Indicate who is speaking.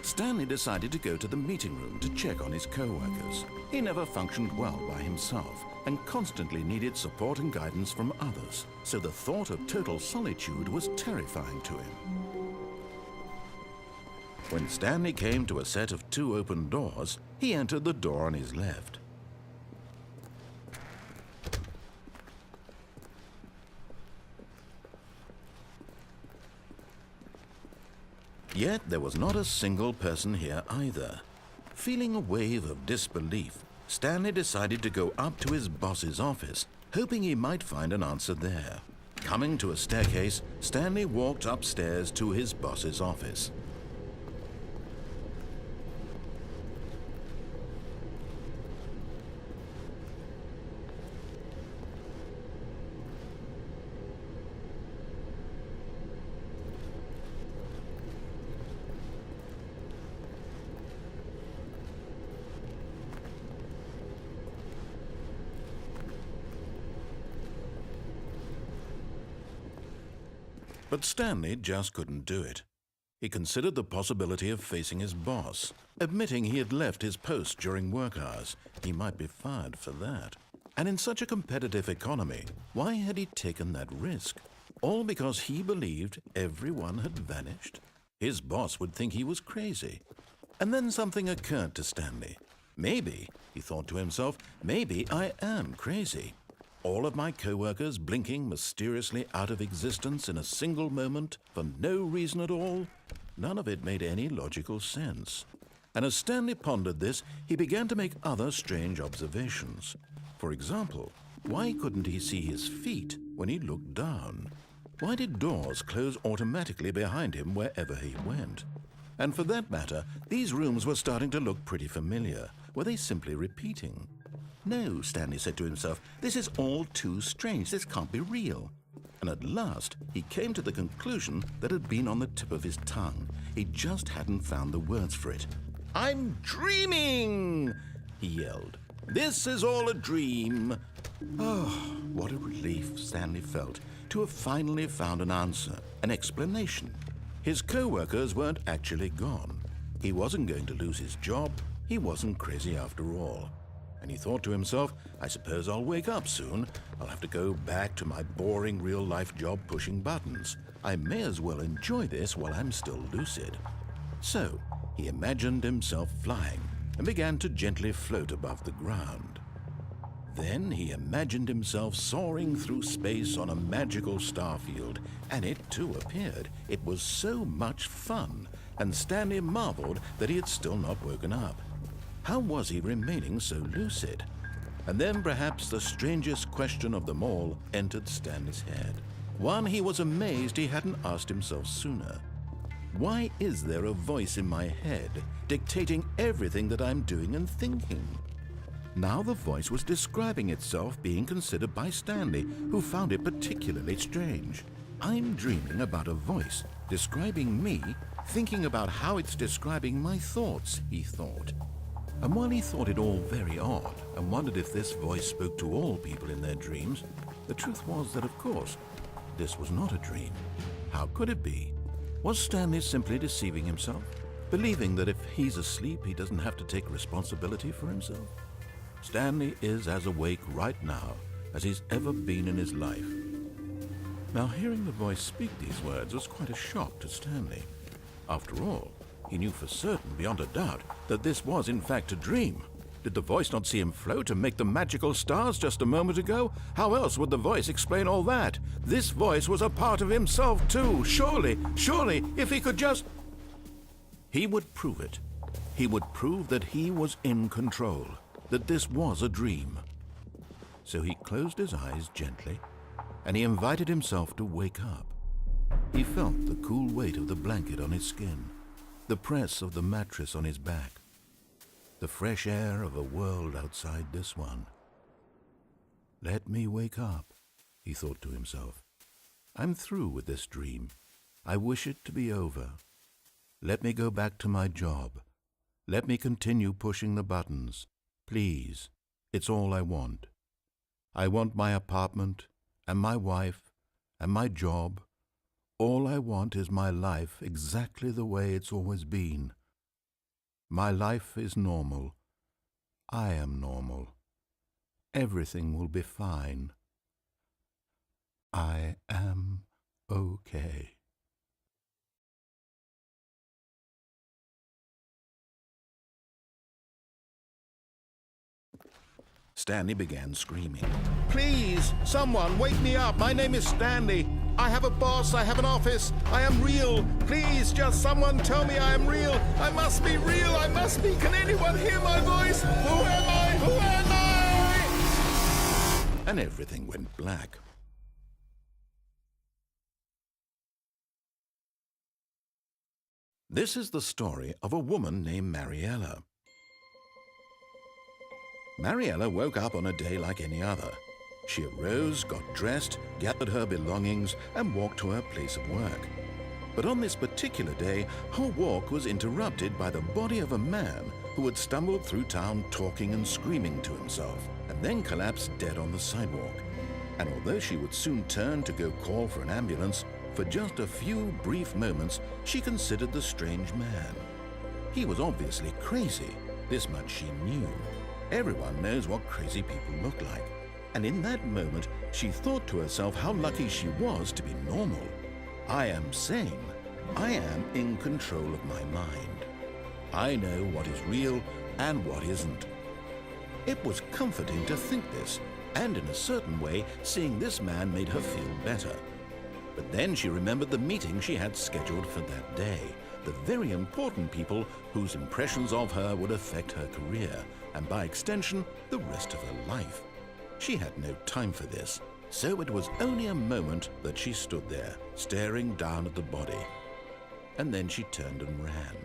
Speaker 1: Stanley decided to go to the meeting room to check on his co-workers. He never functioned well by himself and constantly needed support and guidance from others, so the thought of total solitude was terrifying to him. When Stanley came to a set of 2 open doors, he entered the door on his left. Yet there was not a single person here either. Feeling a wave of disbelief, Stanley decided to go up to his boss's office, hoping he might find an answer there. Coming to a staircase, Stanley walked upstairs to his boss's office. But Stanley just couldn't do it. He considered the possibility of facing his boss, admitting he had left his post during work hours. He might be fired for that. And in such a competitive economy, why had he taken that risk? All because he believed everyone had vanished? His boss would think he was crazy. And then something occurred to Stanley. Maybe, he thought to himself, maybe I am crazy. All of my co-workers blinking mysteriously out of existence in a single moment for no reason at all? None of it made any logical sense. And as Stanley pondered this, he began to make other strange observations. For example, why couldn't he see his feet when he looked down? Why did doors close automatically behind him wherever he went? And for that matter, these rooms were starting to look pretty familiar. Were they simply repeating? No, Stanley said to himself, this is all too strange. This can't be real. And at last, he came to the conclusion that had been on the tip of his tongue. He just hadn't found the words for it. "I'm dreaming!" he yelled. "This is all a dream." Oh, what a relief Stanley felt to have finally found an answer, an explanation. His co-workers weren't actually gone. He wasn't going to lose his job. He wasn't crazy after all. And he thought to himself, I suppose I'll wake up soon. I'll have to go back to my boring real-life job pushing buttons. I may as well enjoy this while I'm still lucid. So he imagined himself flying and began to gently float above the ground. Then he imagined himself soaring through space on a magical starfield, and it too appeared. It was so much fun, and Stanley marveled that he had still not woken up. How was he remaining so lucid? And then perhaps the strangest question of them all entered Stanley's head. One he was amazed he hadn't asked himself sooner. Why is there a voice in my head dictating everything that I'm doing and thinking? Now the voice was describing itself being considered by Stanley, who found it particularly strange. I'm dreaming about a voice describing me, thinking about how it's describing my thoughts, he thought. And while he thought it all very odd and wondered if this voice spoke to all people in their dreams, the truth was that, of course, this was not a dream. How could it be? Was Stanley simply deceiving himself, believing that if he's asleep, he doesn't have to take responsibility for himself? Stanley is as awake right now as he's ever been in his life. Now, hearing the voice speak these words was quite a shock to Stanley. After all, he knew for certain, beyond a doubt, that this was in fact a dream. Did the voice not see him float and make the magical stars just a moment ago? How else would the voice explain all that? This voice was a part of himself too. Surely, if he could just... He would prove it. He would prove that he was in control, that this was a dream. So he closed his eyes gently, and he invited himself to wake up. He felt the cool weight of the blanket on his skin, the press of the mattress on his back, the fresh air of a world outside this one. Let me wake up, he thought to himself. I'm through with this dream. I wish it to be over. Let me go back to my job. Let me continue pushing the buttons. Please, it's all I want. I want my apartment and my wife and my job. All I want is my life exactly the way it's always been. My life is normal. I am normal. Everything will be fine. I am okay. Stanley began screaming. Please, someone, wake me up. My name is Stanley. I have a boss. I have an office. I am real. Please, just someone tell me I am real. I must be real. I must be. Can anyone hear my voice? Who am I? Who am I? And everything went black. This is the story of a woman named Mariella. Mariella woke up on a day like any other. She arose, got dressed, gathered her belongings, and walked to her place of work. But on this particular day, her walk was interrupted by the body of a man who had stumbled through town talking and screaming to himself, and then collapsed dead on the sidewalk. And although she would soon turn to go call for an ambulance, for just a few brief moments, she considered the strange man. He was obviously crazy. This much she knew. Everyone knows what crazy people look like. And in that moment, she thought to herself how lucky she was to be normal. I am sane. I am in control of my mind. I know what is real and what isn't. It was comforting to think this, and in a certain way, seeing this man made her feel better. But then she remembered the meeting she had scheduled for that day, the very important people whose impressions of her would affect her career, and by extension, the rest of her life. She had no time for this, so it was only a moment that she stood there, staring down at the body. And then she turned and ran.